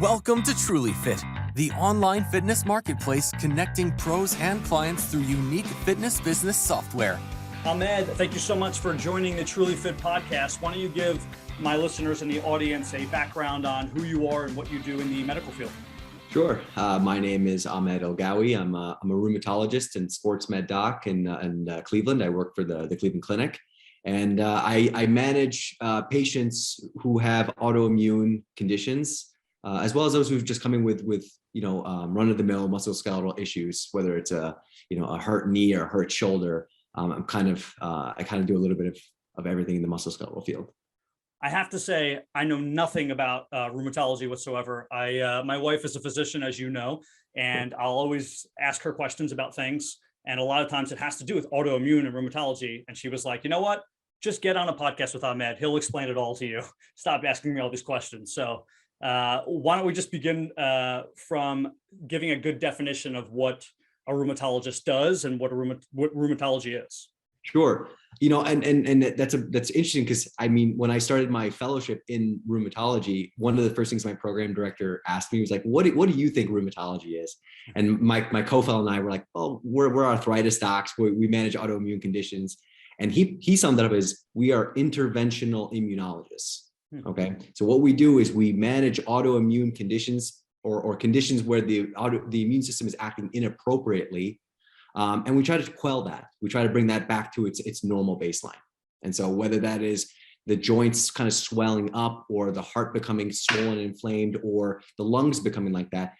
Welcome to TrulyFit, the online fitness marketplace connecting pros and clients through unique fitness business software. Ahmed, thank you so much for joining the TrulyFit Podcast. Why don't you give my listeners and the audience a background on who you are and what you do in the medical field? Sure. My name is Ahmed Elghawy. I'm a rheumatologist and sports med doc in Cleveland. I work for the Cleveland Clinic, and I manage patients who have autoimmune conditions, as well as those who've just come in with run-of-the-mill musculoskeletal issues, whether it's a hurt knee or a hurt shoulder. I kind of do a little bit of everything in the musculoskeletal field. I have to say, I know nothing about rheumatology whatsoever. My wife is a physician, as you know, and I'll always ask her questions about things. And a lot of times it has to do with autoimmune and rheumatology. And she was like, you know what? Just get on a podcast with Ahmed. He'll explain it all to you. Stop asking me all these questions. So why don't we just begin from giving a good definition of what a rheumatologist does and what rheumatology is. Sure. And that's interesting because when I started my fellowship in rheumatology, one of the first things my program director asked me was like, what do you think rheumatology is? And my co-fellow and I were like, oh, we're arthritis docs. We manage autoimmune conditions. And he summed it up as, we are interventional immunologists. Okay. So what we do is we manage autoimmune conditions or conditions where the immune system is acting inappropriately. And we try to quell that. We try to bring that back to its normal baseline. And so whether that is the joints kind of swelling up or the heart becoming swollen and inflamed or the lungs becoming like that,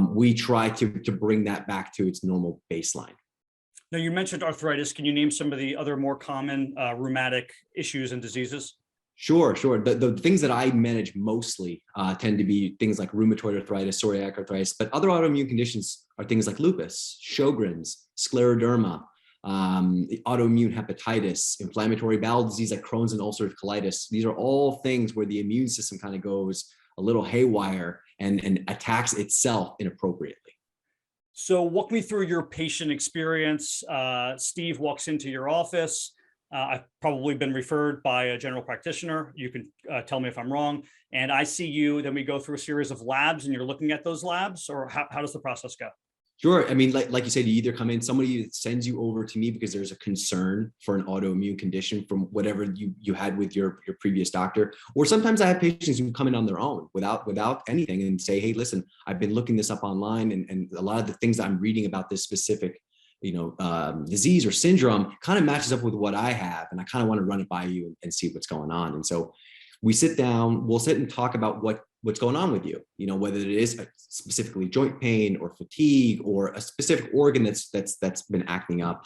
we try to bring that back to its normal baseline. Now, you mentioned arthritis. Can you name some of the other more common rheumatic issues and diseases? Sure. The things that I manage mostly tend to be things like rheumatoid arthritis, psoriatic arthritis, but other autoimmune conditions are things like lupus, Sjogren's, scleroderma, autoimmune hepatitis, inflammatory bowel disease like Crohn's and ulcerative colitis. These are all things where the immune system kind of goes a little haywire and attacks itself inappropriately. So walk me through your patient experience. Steve walks into your office. I've probably been referred by a general practitioner. You can tell me if I'm wrong. And I see you, then we go through a series of labs and you're looking at those labs, or how does the process go? Sure. Like you said, you either come in, somebody sends you over to me because there's a concern for an autoimmune condition from whatever you had with your previous doctor. Or sometimes I have patients who come in on their own without anything and say, hey, listen, I've been looking this up online and a lot of the things that I'm reading about this specific disease or syndrome kind of matches up with what I have. And I kind of want to run it by you and see what's going on. And so we'll sit and talk about what's going on with you, whether it is specifically joint pain or fatigue or a specific organ that's been acting up,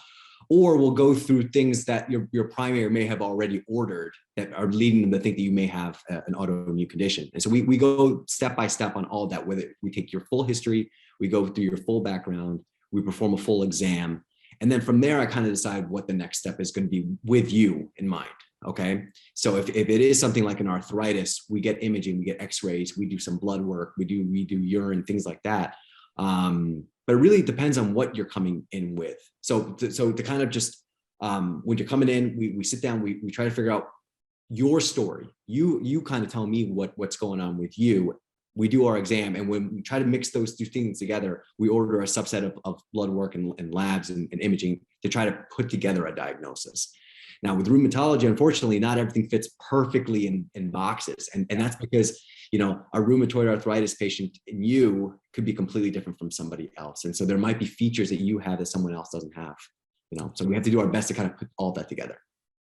or we'll go through things that your primary may have already ordered that are leading them to think that you may have an autoimmune condition. And so we go step by step on all of that, whether we take your full history, we go through your full background, we perform a full exam. And then from there, I kind of decide what the next step is going to be with you in mind. Okay. So if it is something like an arthritis, we get imaging, we get x-rays, we do some blood work, we do urine, things like that. But it really depends on what you're coming in with. So to kind of just, when you're coming in, we sit down, we try to figure out your story. You kind of tell me what's going on with you. We do our exam, and when we try to mix those two things together, we order a subset of blood work and labs and imaging to try to put together a diagnosis. Now, with rheumatology, unfortunately, not everything fits perfectly in boxes, and that's because a rheumatoid arthritis patient in you could be completely different from somebody else, and so there might be features that you have that someone else doesn't have. So we have to do our best to kind of put all that together.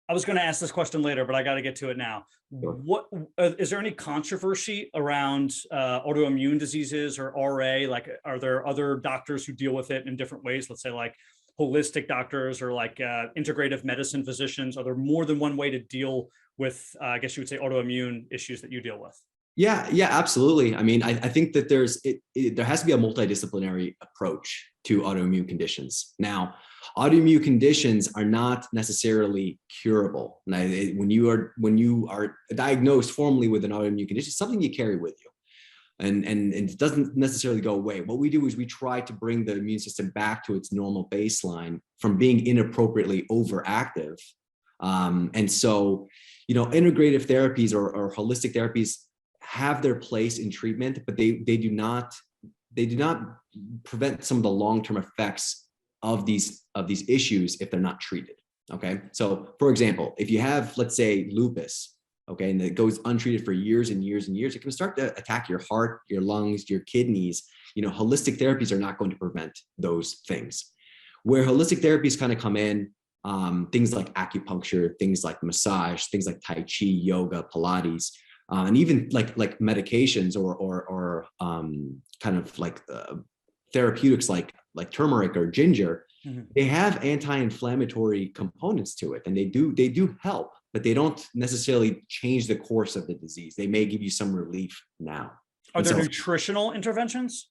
I was going to ask this question later, but I got to get to it now. Sure. What is there any controversy around autoimmune diseases or RA? Like, are there other doctors who deal with it in different ways? Let's say like holistic doctors or like integrative medicine physicians. Are there more than one way to deal with, I guess you would say, autoimmune issues that you deal with? Yeah, absolutely. I think that there has to be a multidisciplinary approach to autoimmune conditions. Now, autoimmune conditions are not necessarily curable. Now, when you are diagnosed formally with an autoimmune condition, it's something you carry with you, and it doesn't necessarily go away. What we do is we try to bring the immune system back to its normal baseline from being inappropriately overactive. And so, integrative therapies or holistic therapies have their place in treatment, but they do not prevent some of the long-term effects of these issues if they're not treated. Okay. So for example, if you have, let's say, lupus, okay, and it goes untreated for years and years and years, it can start to attack your heart, your lungs, your kidneys. Holistic therapies are not going to prevent those things. Where holistic therapies kind of come in, things like acupuncture, things like massage, things like Tai Chi, yoga, Pilates, and even like medications or kind of like therapeutics like turmeric or ginger. Mm-hmm. They have anti-inflammatory components to it, and they do help, but they don't necessarily change the course of the disease. They may give you some relief now. Are there nutritional interventions?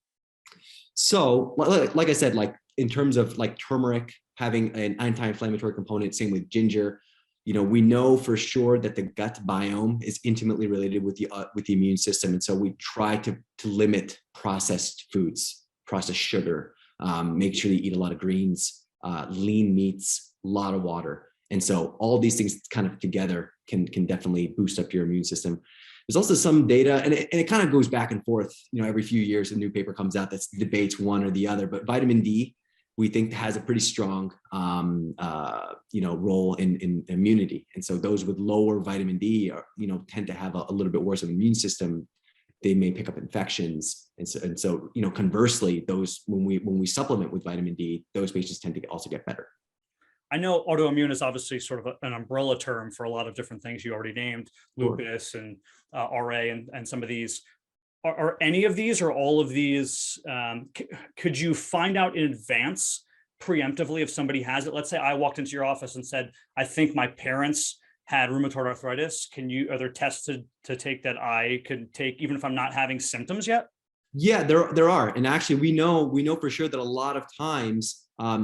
So, like I said, like in terms of like turmeric having an anti-inflammatory component, same with ginger. We know for sure that the gut biome is intimately related with the immune system, and so we try to limit processed foods, processed sugar. Make sure you eat a lot of greens, lean meats, a lot of water, and so all these things kind of together can definitely boost up your immune system. There's also some data, and it kind of goes back and forth. Every few years a new paper comes out that debates one or the other. But vitamin D, we think, has a pretty strong, role in immunity. And so those with lower vitamin D tend to have a little bit worse of an immune system. They may pick up infections, and so conversely, those when we supplement with vitamin D, those patients tend to also get better. I know autoimmune is obviously sort of an umbrella term for a lot of different things you already named, lupus and RA and some of these. Are any of these or all of these, could you find out in advance preemptively if somebody has it? Let's say I walked into your office and said, I think my parents had rheumatoid arthritis. Are there tests to take that I could take even if I'm not having symptoms yet? Yeah, there are. And actually we know for sure that a lot of times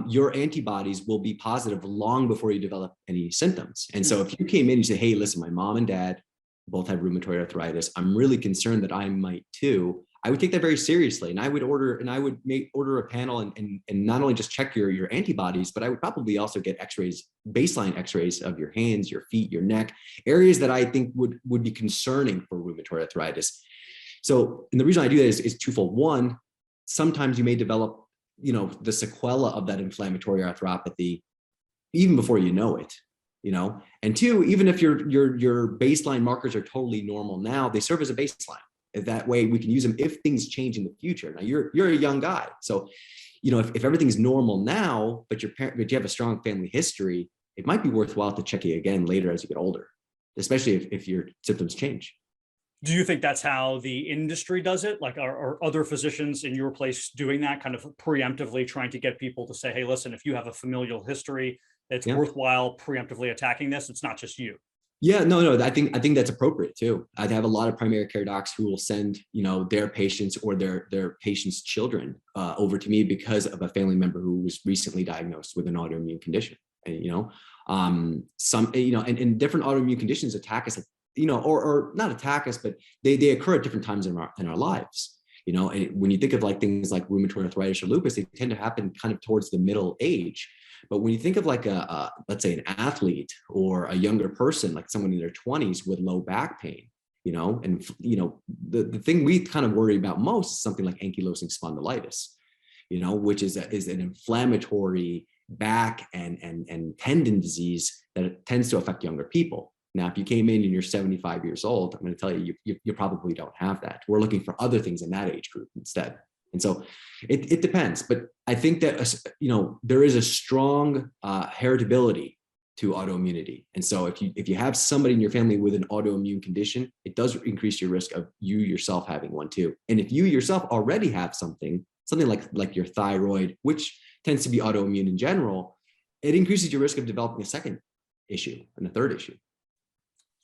your antibodies will be positive long before you develop any symptoms. And so if you came in and you say, hey, listen, my mom and dad both have rheumatoid arthritis, I'm really concerned that I might too, I would take that very seriously. And I would order a panel and not only just check your antibodies, but I would probably also get x-rays, baseline x-rays of your hands, your feet, your neck, areas that I think would be concerning for rheumatoid arthritis. So, and the reason I do that is twofold. One, sometimes you may develop, the sequela of that inflammatory arthropathy even before you know it, and two, even if your baseline markers are totally normal now, they serve as a baseline. That way we can use them if things change in the future. Now you're a young guy. So, if everything's normal now, but you have a strong family history, it might be worthwhile to check you again later as you get older, especially if your symptoms change. Do you think that's how the industry does it? Like are other physicians in your place doing that, kind of preemptively trying to get people to say, hey, listen, if you have a familial history, it's worthwhile preemptively attacking this. It's not just you. Yeah, no, I think that's appropriate too. I have a lot of primary care docs who will send, their patients or their patients' children over to me because of a family member who was recently diagnosed with an autoimmune condition. And, some, and different autoimmune conditions attack us, or not attack us, but they occur at different times in our lives. And when you think of like things like rheumatoid arthritis or lupus, they tend to happen kind of towards the middle age. But when you think of like let's say an athlete or a younger person, like someone in their 20s with low back pain, the thing we kind of worry about most is something like ankylosing spondylitis, which is an inflammatory back and tendon disease that tends to affect younger people. Now, if you came in and you're 75 years old, I'm going to tell you, you probably don't have that. We're looking for other things in that age group instead. And so it depends, but I think that, there is a strong heritability to autoimmunity. And so if you have somebody in your family with an autoimmune condition, it does increase your risk of you yourself having one too. And if you yourself already have something like your thyroid, which tends to be autoimmune in general, it increases your risk of developing a second issue and a third issue.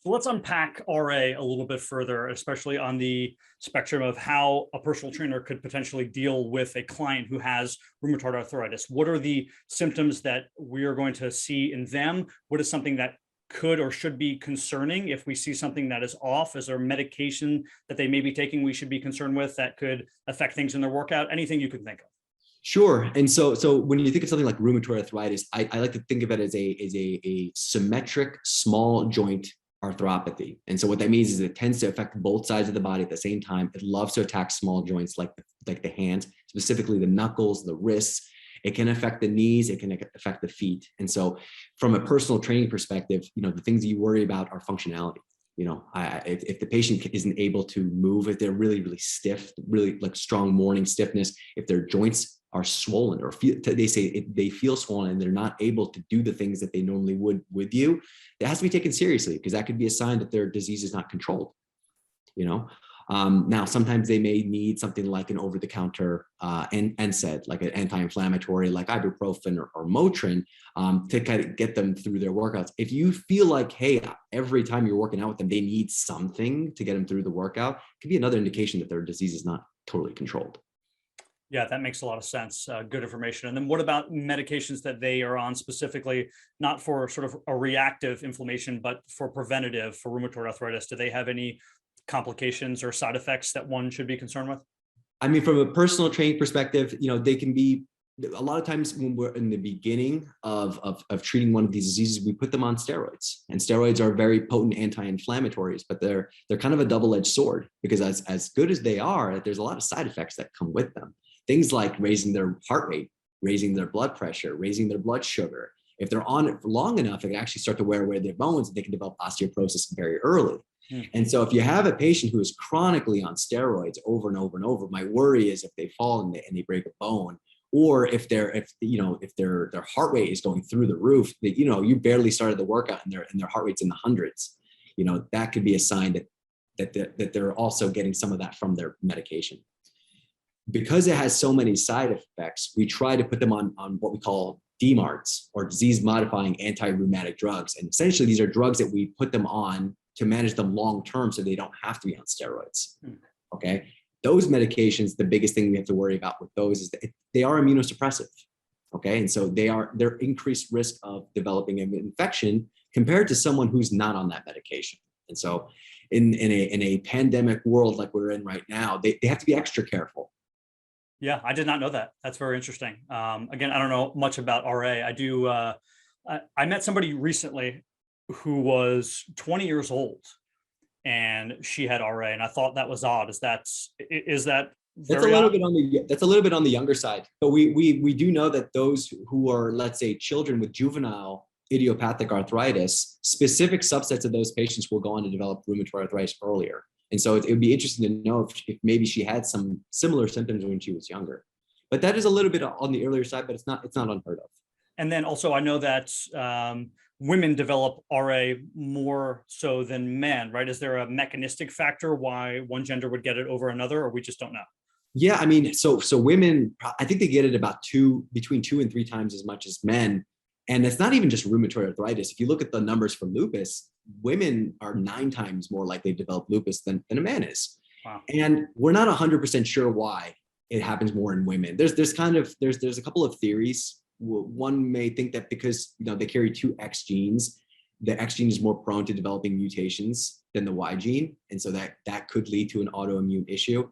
So let's unpack RA a little bit further, especially on the spectrum of how a personal trainer could potentially deal with a client who has rheumatoid arthritis. What are the symptoms that we are going to see in them? What is something that could or should be concerning if we see something that is off? Is there medication that they may be taking we should be concerned with that could affect things in their workout? Anything you could think of. Sure. And so when you think of something like rheumatoid arthritis, I like to think of it as a symmetric small joint arthropathy. And so what that means is it tends to affect both sides of the body at the same time. It loves to attack small joints like the hands, specifically the knuckles, the wrists. It can affect the knees, it can affect the feet. And so from a personal training perspective, the things that you worry about are functionality. If the patient isn't able to move, if they're really, really stiff, really like strong morning stiffness, if their joints are swollen or they say if they feel swollen and they're not able to do the things that they normally would with you, it has to be taken seriously, because that could be a sign that their disease is not controlled. Now, sometimes they may need something like an over-the-counter NSAID, like an anti-inflammatory, like ibuprofen or Motrin, to kind of get them through their workouts. If you feel like, hey, every time you're working out with them, they need something to get them through the workout, it could be another indication that their disease is not totally controlled. Yeah, that makes a lot of sense. Good information. And then what about medications that they are on specifically, not for sort of a reactive inflammation, but for preventative for rheumatoid arthritis? Do they have any complications or side effects that one should be concerned with? I mean, from a personal training perspective, they can be, a lot of times when we're in the beginning of treating one of these diseases, we put them on steroids, and steroids are very potent anti-inflammatories, but they're kind of a double-edged sword, because as good as they are, there's a lot of side effects that come with them. Things like raising their heart rate, raising their blood pressure, raising their blood sugar. If they're on it for long enough, it can actually start to wear away their bones, and they can develop osteoporosis very early. And so if you have a patient who is chronically on steroids over and over and over, my worry is if they fall and they break a bone, or if their heart rate is going through the roof, that you barely started the workout and their heart rate's in the hundreds, that could be a sign that they're also getting some of that from their medication. Because it has so many side effects, we try to put them on what we call DMARDs, or disease-modifying anti-rheumatic drugs. And essentially, these are drugs that we put them on to manage them long-term, so they don't have to be on steroids. Okay. Those medications, the biggest thing we have to worry about with those is that they are immunosuppressive. Okay. And so they're increased risk of developing an infection compared to someone who's not on that medication. And so in a pandemic world like we're in right now, they have to be extra careful. Yeah, I did not know that. That's very interesting. Again, I don't know much about RA. I do. I met somebody recently who was 20 years old, and she had RA, and I thought that was odd. Is that That's a little bit on the younger side, but we do know that those who are, let's say, children with juvenile idiopathic arthritis, specific subsets of those patients will go on to develop rheumatoid arthritis earlier. And so it would be interesting to know if maybe she had some similar symptoms when she was younger. But that is a little bit on the earlier side, but it's not unheard of. And then also I know that women develop RA more so than men, right? Is there a mechanistic factor why one gender would get it over another, or we just don't know? Yeah, I mean, so women, I think they get it about between 2 and 3 times as much as men. And it's not even just rheumatoid arthritis. If you look at the numbers for lupus, women are 9 times more likely to develop lupus than a man is. Wow. And we're not 100% sure why it happens more in women. There's a couple of theories. One may think that because they carry 2 X genes, the X gene is more prone to developing mutations than the Y gene, and so that could lead to an autoimmune issue.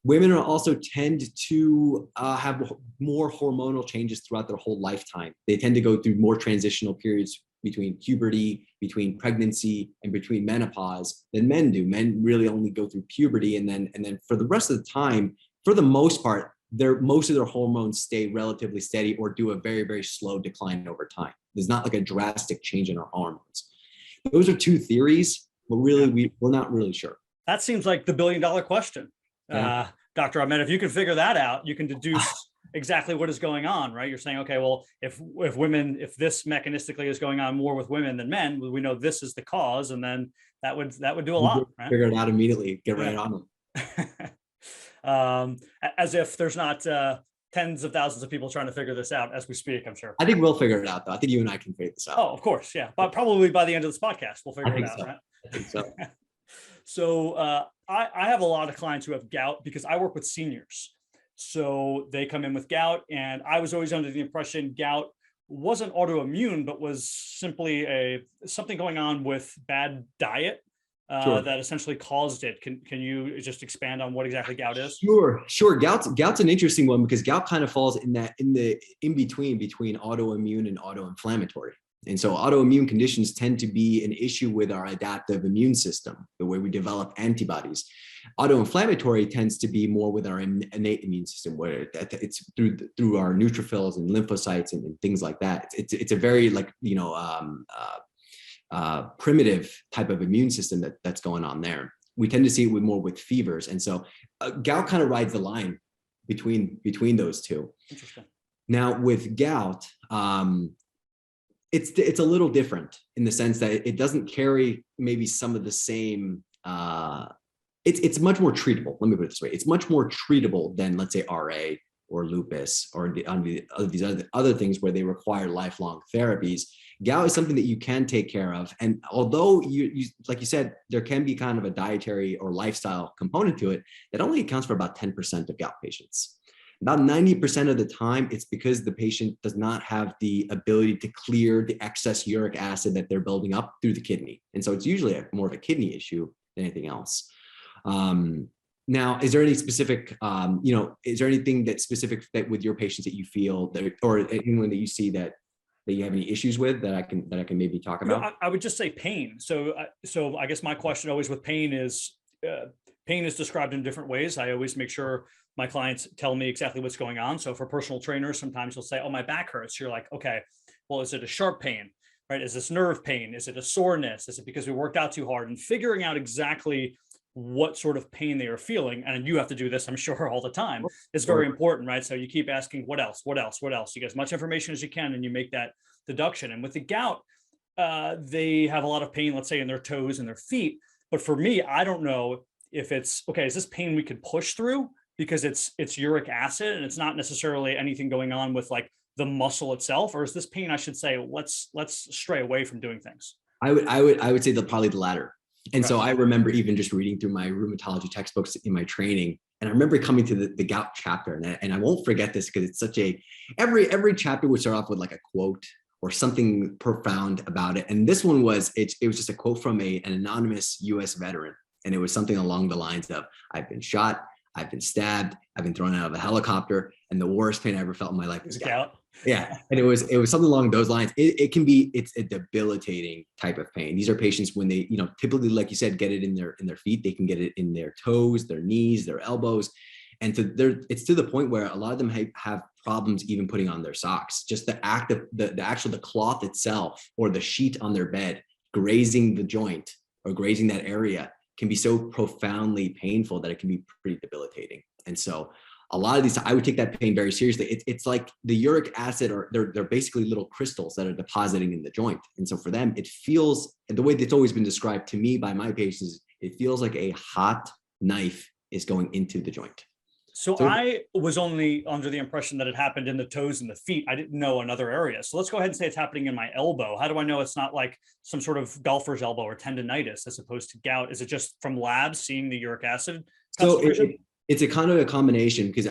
Women also tend to have more hormonal changes throughout their whole lifetime. They tend to go through more transitional periods between puberty, between pregnancy, and between menopause than men do. Men really only go through puberty, and then for the rest of the time, for the most part, most of their hormones stay relatively steady or do a very, very slow decline over time. There's not like a drastic change in our hormones. Those are 2 theories, but really we're not really sure. That seems like the $1 billion question. Yeah. Dr. Ahmed, if you can figure that out, you can deduce exactly what is going on, right? You're saying, okay, well, if this mechanistically is going on more with women than men, we know this is the cause, and then that would do a lot, right? Figure it out immediately, get right on them. As if there's not tens of thousands of people trying to figure this out as we speak, I'm sure. I think we'll figure it out, though. I think you and I can figure this out. Oh, of course, yeah. But probably by the end of this podcast, we'll figure it out, so. Right? I think so. So I have a lot of clients who have gout because I work with seniors. So they come in with gout, and I was always under the impression gout wasn't autoimmune, but was simply something going on with bad diet that essentially caused it. Can you just expand on what exactly gout is? Sure. Gout's an interesting one because gout kind of falls in between autoimmune and autoinflammatory. And so autoimmune conditions tend to be an issue with our adaptive immune system, the way we develop antibodies. Autoinflammatory tends to be more with our innate immune system, where it's through our neutrophils and lymphocytes and things like that. It's a very primitive type of immune system that's going on there. We tend to see it more with fevers. And so gout kind of rides the line between those two. Interesting. Now with gout, it's a little different in the sense that it doesn't carry maybe some of the same, it's much more treatable. Let me put it this way. It's much more treatable than, let's say, RA or lupus or these other things where they require lifelong therapies. Gout is something that you can take care of. And although you like you said, there can be kind of a dietary or lifestyle component to it, that only accounts for about 10% of gout patients. About 90% of the time, it's because the patient does not have the ability to clear the excess uric acid that they're building up through the kidney. And so it's usually more of a kidney issue than anything else. Now, is there any specific, is there anything that's specific that with your patients that you feel that, or anyone that you see that you have any issues with that I can maybe talk about? I would just say pain. So I guess my question always with pain is described in different ways. I always make sure my clients tell me exactly what's going on. So for personal trainers, sometimes they'll say, oh, my back hurts. You're like, okay, well, is it a sharp pain, right? Is this nerve pain? Is it a soreness? Is it because we worked out too hard? And figuring out exactly what sort of pain they are feeling, and you have to do this, I'm sure, all the time, is very important, right? So you keep asking, what else? What else? What else? You get as much information as you can, and you make that deduction. And with the gout, they have a lot of pain, let's say, in their toes and their feet. But for me, I don't know if it's, okay, is this pain we could push through because it's uric acid and it's not necessarily anything going on with like the muscle itself, or is this pain, I should say, let's stray away from doing things? I would say probably the latter. And so I remember even just reading through my rheumatology textbooks in my training, and I remember coming to the gout chapter, and I won't forget this because it's such every chapter would start off with like a quote or something profound about it. And this one was, it was just a quote from an anonymous US veteran. And it was something along the lines of, I've been shot, I've been stabbed, I've been thrown out of a helicopter, and the worst pain I ever felt in my life was gout. Yeah. And it was something along those lines. It's a debilitating type of pain. These are patients when they, typically, like you said, get it in their feet, they can get it in their toes, their knees, their elbows. And it's to the point where a lot of them have problems even putting on their socks. Just the act of the cloth itself or the sheet on their bed grazing the joint or grazing that area can be so profoundly painful that it can be pretty debilitating. And so a lot of these, I would take that pain very seriously. It's like the uric acid, or they're basically little crystals that are depositing in the joint. And so for them, it feels, and the way that's always been described to me by my patients, it feels like a hot knife is going into the joint. So I was only under the impression that it happened in the toes and the feet. I didn't know another area. So let's go ahead and say it's happening in my elbow. How do I know it's not like some sort of golfer's elbow or tendonitis as opposed to gout? Is it just from labs seeing the uric acid concentration? So it's a kind of a combination, because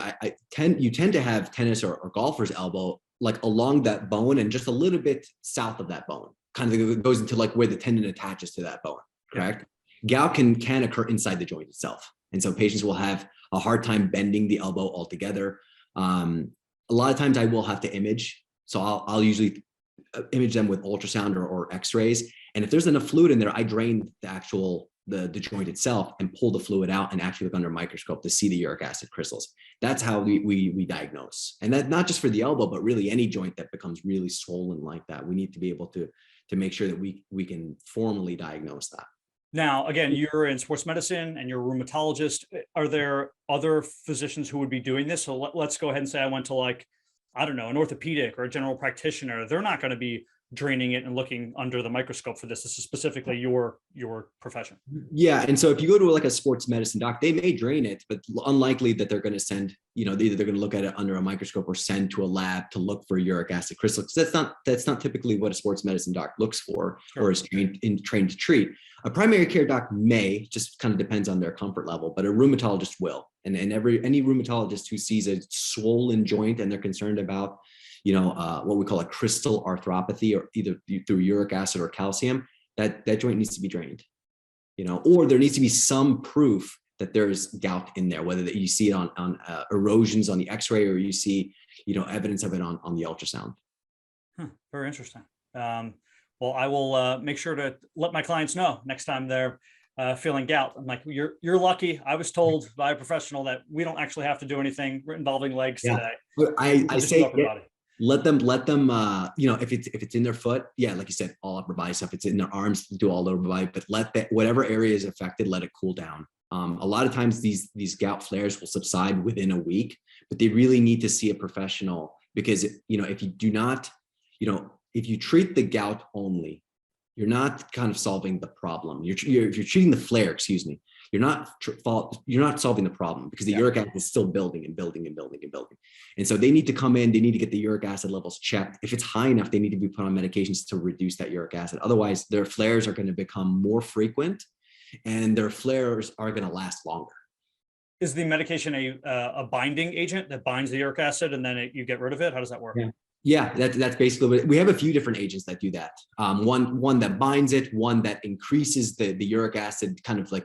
you tend to have tennis or golfer's elbow like along that bone and just a little bit south of that bone, kind of goes into like where the tendon attaches to that bone, correct? Yeah. Gout can occur inside the joint itself. And so patients will have a hard time bending the elbow altogether. A lot of times I will have to image. So I'll usually image them with ultrasound or x-rays. And if there's enough fluid in there, I drain the joint itself and pull the fluid out and actually look under a microscope to see the uric acid crystals. That's how we diagnose. And that not just for the elbow, but really any joint that becomes really swollen like that. We need to be able to make sure that we can formally diagnose that. Now, again, you're in sports medicine and you're a rheumatologist. Are there other physicians who would be doing this? So let's go ahead and say I went to an orthopedic or a general practitioner. They're not going to be draining it and looking under the microscope for this. This is specifically your profession. Yeah. And so if you go to like a sports medicine doc, they may drain it, but unlikely that they're going to send, either they're going to look at it under a microscope or send to a lab to look for uric acid crystals. That's not typically what a sports medicine doc looks for. Sure. Or is trained to treat. A primary care doc may, just kind of depends on their comfort level, but a rheumatologist will. And any rheumatologist who sees a swollen joint and they're concerned about what we call a crystal arthropathy, or either through uric acid or calcium, that joint needs to be drained, or there needs to be some proof that there's gout in there, whether that you see it on erosions on the x-ray or you see, evidence of it on the ultrasound. Very interesting. Well, I will make sure to let my clients know next time they're feeling gout. I'm like, you're lucky. I was told by a professional that we don't actually have to do anything involving legs today. I say let them if it's in their foot, like you said, all upper body stuff. It's in their arms, do all over body, but let that whatever area is affected, let it cool down. A lot of times these gout flares will subside within a week, but they really need to see a professional, because if you do not, if you treat the gout only, you're not kind of solving the problem. If you're treating the flare, you're not solving the problem, because the uric acid is still building and building and building and building. And so they need to come in, they need to get the uric acid levels checked. If it's high enough, they need to be put on medications to reduce that uric acid. Otherwise, their flares are going to become more frequent and their flares are going to last longer. Is the medication a binding agent that binds the uric acid and then you get rid of it? How does that work? Yeah, that's basically what we have. A few different agents that do that. One that binds it, one that increases the uric acid kind of like,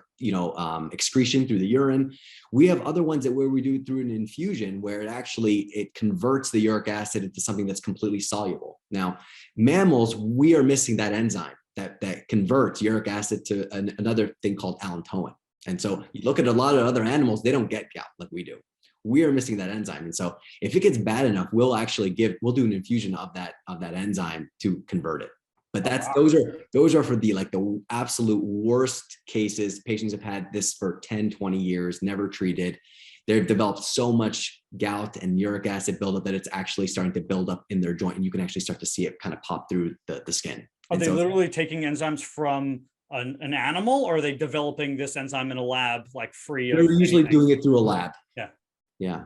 excretion through the urine. We have other ones where we do it through an infusion, where it converts the uric acid into something that's completely soluble. Now, mammals, we are missing that enzyme that converts uric acid to another thing called allantoin. And so you look at a lot of other animals, they don't get gout like we do. We are missing that enzyme. And so if it gets bad enough, we'll do an infusion of that enzyme to convert it. But those are for the absolute worst cases. Patients have had this for 10, 20 years, never treated. They've developed so much gout and uric acid buildup that it's actually starting to build up in their joint, and you can actually start to see it kind of pop through the skin. Are they literally taking enzymes from an animal, or are they developing this enzyme in a lab, like free? They're usually doing it through a lab. Yeah.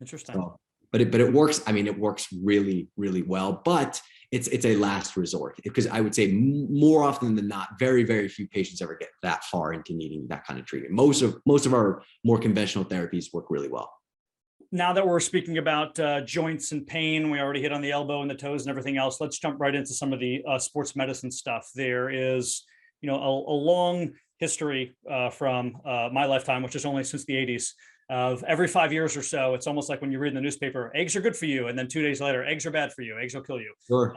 Interesting. So, but it works. I mean, it works really, really well, but it's a last resort, because I would say more often than not, very, very few patients ever get that far into needing that kind of treatment. Most of our more conventional therapies work really well. Now that we're speaking about joints and pain, we already hit on the elbow and the toes and everything else. Let's jump right into some of the sports medicine stuff. There is, a long history from my lifetime, which is only since the 80s. Of every 5 years or so, it's almost like when you read in the newspaper, eggs are good for you. And then 2 days later, eggs are bad for you. Eggs will kill you. Sure.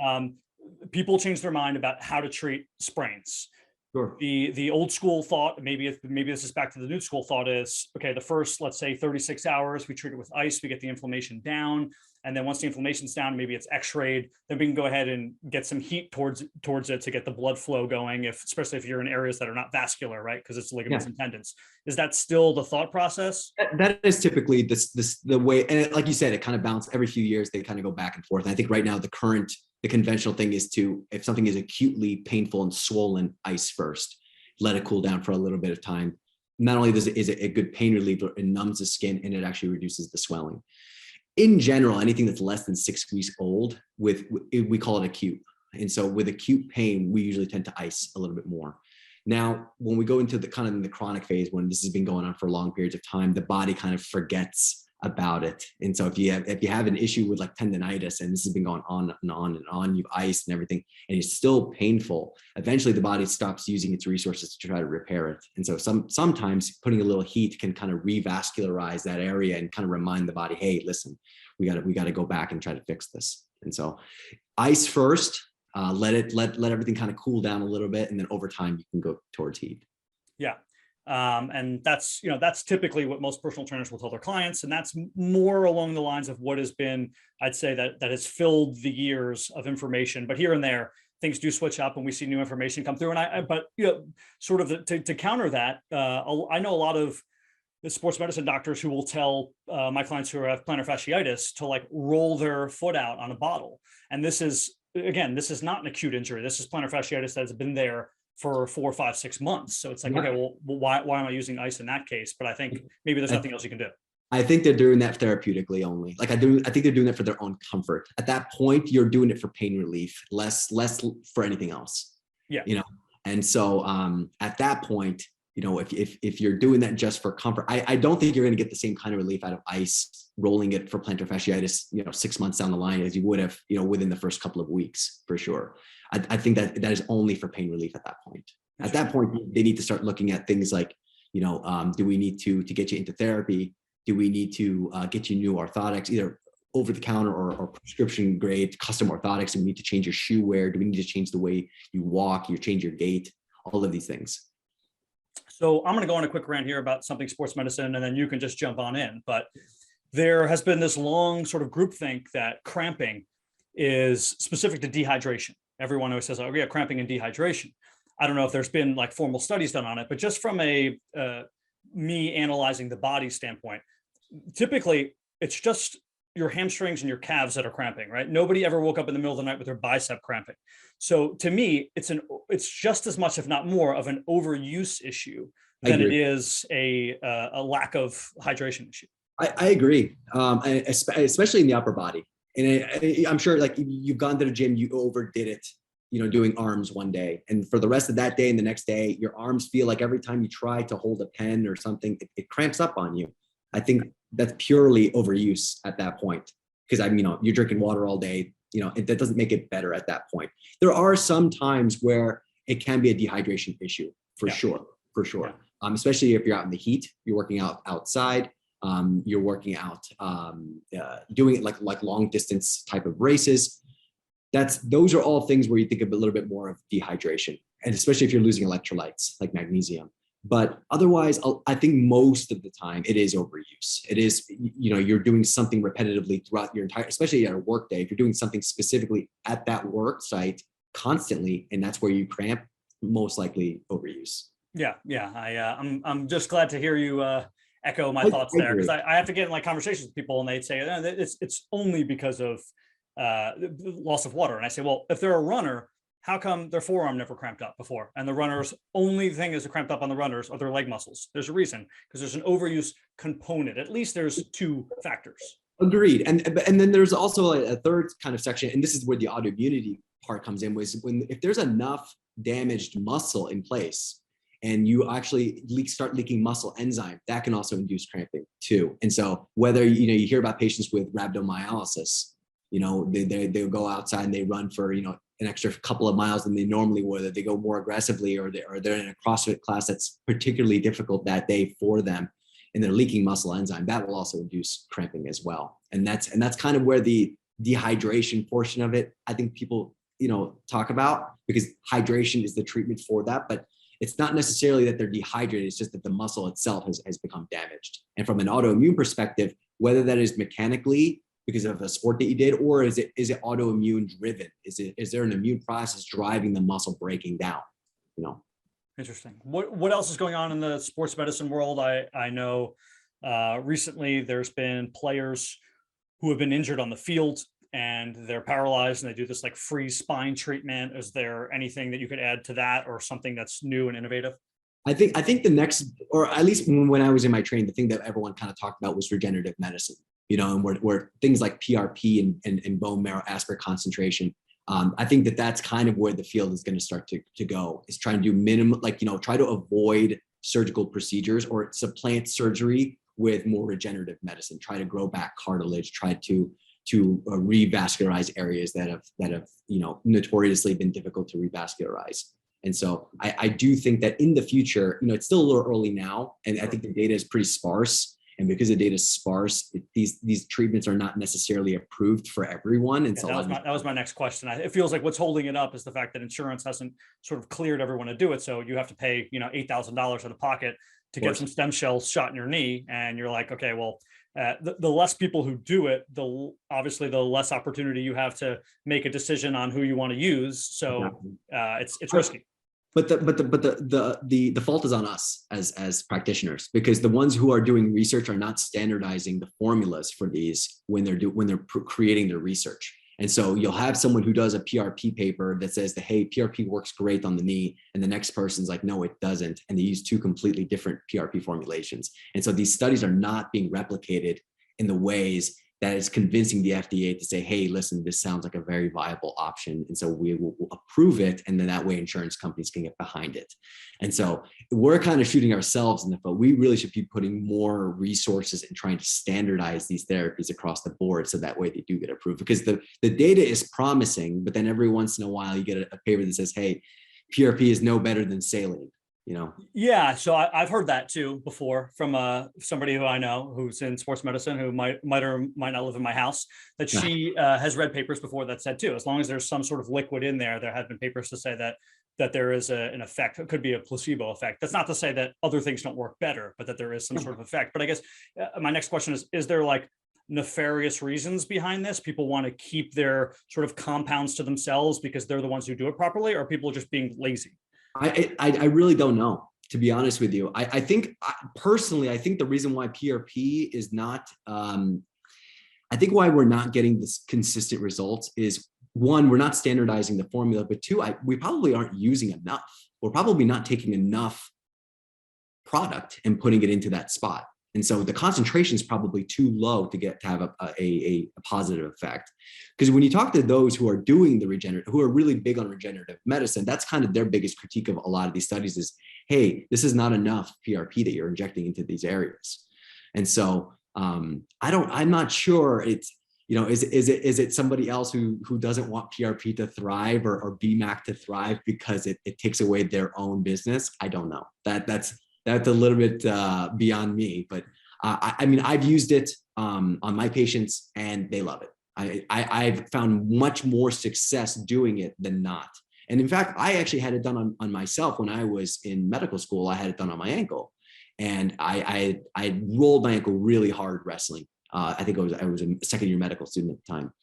People change their mind about how to treat sprains. Sure. The old school thought, maybe this is back to the new school thought, is, okay, the first, let's say 36 hours, we treat it with ice, we get the inflammation down. And then once the inflammation's down, maybe it's x-rayed, then we can go ahead and get some heat towards it to get the blood flow going, especially if you're in areas that are not vascular, right? Because it's ligaments and tendons. Is that still the thought process? That is typically the way, and like you said, it kind of bounces every few years. They kind of go back and forth. And I think right now the conventional thing is if something is acutely painful and swollen, ice first, let it cool down for a little bit of time. Not only is it a good pain reliever, it numbs the skin and it actually reduces the swelling. In general, anything that's less than 6 weeks old, we call it acute. And so with acute pain, we usually tend to ice a little bit more. Now, when we go into the kind of in the chronic phase, when this has been going on for long periods of time, the body kind of forgets about it. And so if you have an issue with like tendonitis and this has been going on and on and on, you've iced and everything, and it's still painful, eventually the body stops using its resources to try to repair it. And so sometimes putting a little heat can kind of revascularize that area and kind of remind the body, hey, listen, we got to go back and try to fix this. And so ice first, let everything kind of cool down a little bit, and then over time you can go towards heat. Yeah. And that's typically what most personal trainers will tell their clients. And that's more along the lines of what has been, I'd say that has filled the years of information, but here and there, things do switch up and we see new information come through. And sort of to counter that, I know a lot of the sports medicine doctors who will tell my clients who have plantar fasciitis to like roll their foot out on a bottle. And this is not an acute injury. This is plantar fasciitis that has been there for 4, 5, 6 months. So it's like, okay, well, why am I using ice in that case? But I think maybe there's nothing else you can do. I think they're doing that therapeutically only. I think they're doing that for their own comfort. At that point, you're doing it for pain relief, less for anything else. Yeah. And so at that point, if you're doing that just for comfort, I don't think you're going to get the same kind of relief out of ice rolling it for plantar fasciitis, 6 months down the line as you would have, within the first couple of weeks, for sure. I think that is only for pain relief at that point. At that point, they need to start looking at things like, do we need to get you into therapy? Do we need to get you new orthotics, either over the counter or prescription grade custom orthotics? Do we need to change your shoe wear? Do we need to change the way you walk, you change your gait, all of these things? So I'm going to go on a quick rant here about something sports medicine, and then you can just jump on in. But there has been this long sort of groupthink that cramping is specific to dehydration. Everyone always says, oh yeah, cramping and dehydration. I don't know if there's been like formal studies done on it, but just from a me analyzing the body standpoint, typically it's just your hamstrings and your calves that are cramping, right? Nobody ever woke up in the middle of the night with their bicep cramping. So to me, it's just as much, if not more, of an overuse issue than it is a lack of hydration issue. I agree, especially in the upper body. And I'm sure like you've gone to the gym, you overdid it, doing arms one day. And for the rest of that day and the next day, your arms feel like every time you try to hold a pen or something, it cramps up on you. I think that's purely overuse at that point. Because you're drinking water all day, that doesn't make it better at that point. There are some times where it can be a dehydration issue for sure. Yeah. Especially if you're out in the heat, you're working out outside. You're working out, doing it like long distance type of races. Those are all things where you think of a little bit more of dehydration, and especially if you're losing electrolytes like magnesium. But otherwise, I think most of the time it is overuse. It is, you're doing something repetitively throughout your entire, especially at a work day. If you're doing something specifically at that work site constantly, and that's where you cramp, most likely overuse. Yeah. I'm just glad to hear you echo my thoughts there, because I have to get in like conversations with people and they'd say it's only because of loss of water. And I say, well, if they're a runner, how come their forearm never cramped up before? And the runner's only thing is cramped up on the runners are their leg muscles. There's a reason, because there's an overuse component. At least there's two factors. Agreed. And then there's also a third kind of section, and this is where the autoimmunity part comes in, was if there's enough damaged muscle in place, and you actually start leaking muscle enzyme, that can also induce cramping too. And so whether, you hear about patients with rhabdomyolysis, they'll go outside and they run for, an extra couple of miles than they normally would, they go more aggressively, or they're in a CrossFit class that's particularly difficult that day for them, and they're leaking muscle enzyme, that will also induce cramping as well. And that's kind of where the dehydration portion of it, I think people, talk about, because hydration is the treatment for that, but it's not necessarily that they're dehydrated. It's just that the muscle itself has become damaged. And from an autoimmune perspective, whether that is mechanically because of a sport that you did, or is it autoimmune driven? Is there an immune process driving the muscle breaking down? Interesting. What else is going on in the sports medicine world? I know recently there's been players who have been injured on the field and they're paralyzed, and they do this like free spine treatment. Is there anything that you could add to that, or something that's new and innovative? I think the next, or at least when I was in my training, the thing that everyone kind of talked about was regenerative medicine, and where things like PRP and bone marrow aspirate concentration. I think that's kind of where the field is going to start to go, is trying to do minimum, try to avoid surgical procedures or supplant surgery with more regenerative medicine, try to grow back cartilage, try to revascularize areas that have notoriously been difficult to revascularize. And so I do think that in the future, it's still a little early now, and I think the data is pretty sparse. And because the data is sparse, these treatments are not necessarily approved for everyone. And so that was my next question. It feels like what's holding it up is the fact that insurance hasn't sort of cleared everyone to do it. So you have to pay, $8,000 out of pocket to get some stem cells shot in your knee. And you're like, okay, well, the less people who do it, obviously the less opportunity you have to make a decision on who you want to use. So it's risky. But the fault is on us as practitioners, because the ones who are doing research are not standardizing the formulas for these when they're creating their research. And so you'll have someone who does a PRP paper that says that, hey, PRP works great on the knee, and the next person's like, no, it doesn't, and they use two completely different PRP formulations. And so these studies are not being replicated in the ways that is convincing the FDA to say, hey, listen, this sounds like a very viable option, and so we will approve it, and then that way insurance companies can get behind it. And so we're kind of shooting ourselves in the foot. We really should be putting more resources and trying to standardize these therapies across the board, so that way they do get approved, because the data is promising, but then every once in a while you get a paper that says, hey, PRP is no better than saline. Yeah, so I've heard that too before from somebody who I know who's in sports medicine who might or might not live in my house, that she has read papers before that said too, as long as there's some sort of liquid in there, there have been papers to say that there is an effect. It could be a placebo effect. That's not to say that other things don't work better, but that there is some sort of effect. But I guess my next question is there like nefarious reasons behind this? People want to keep their sort of compounds to themselves because they're the ones who do it properly, or people are just being lazy? I really don't know, to be honest with you. I think personally, I think the reason why PRP is not, I think why we're not getting this consistent results is, one, we're not standardizing the formula, but two, we probably aren't using enough. We're probably not taking enough product and putting it into that spot. And so the concentration is probably too low to have a positive effect. Because when you talk to those who are doing who are really big on regenerative medicine, that's kind of their biggest critique of a lot of these studies is, hey, this is not enough PRP that you're injecting into these areas. And so I'm not sure it's, is it somebody else who doesn't want PRP to thrive or BMAC to thrive because it takes away their own business? I don't know. That's a little bit beyond me, but I mean, I've used it on my patients and they love it. I've found much more success doing it than not. And in fact, I actually had it done on myself when I was in medical school. I had it done on my ankle, and I rolled my ankle really hard wrestling. I think I was a second-year medical student at the time,